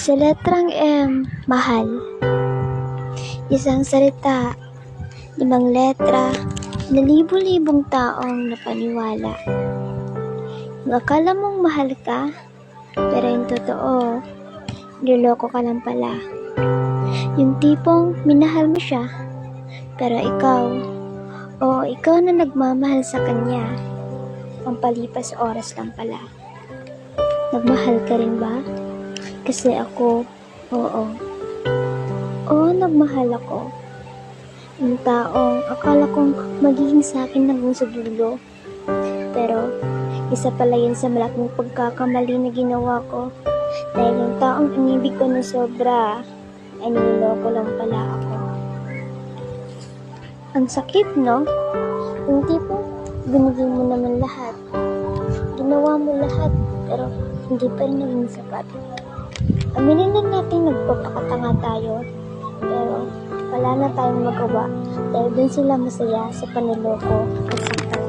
Sa letrang M, mahal. Isang salita, 5 letra, na libo-libong taong napaniwala. Yung akala mong mahal ka, pero yung totoo, niloloko ka lang pala. Yung tipong minahal mo siya, pero ikaw na nagmamahal sa kanya, ang palipas oras lang pala. Nagmahal ka rin ba? Kasi ako, oo. Oo, nagmahal ako. Yung taong akala kong magiging sa akin hanggang sa dulo. Pero, isa pala yun sa malaking pagkakamali na ginawa ko. Dahil yung taong inibig ko na sobra, ay niloloko lang pala ako. Ang sakit, no? Yung tipong binigay mo naman lahat. Ginawa mo lahat, pero hindi pa rin naging sapat. Aminin na natin nagpapakatanga tayo, pero wala na tayong magawa dahil dun sila masaya sa paniloko at saktan.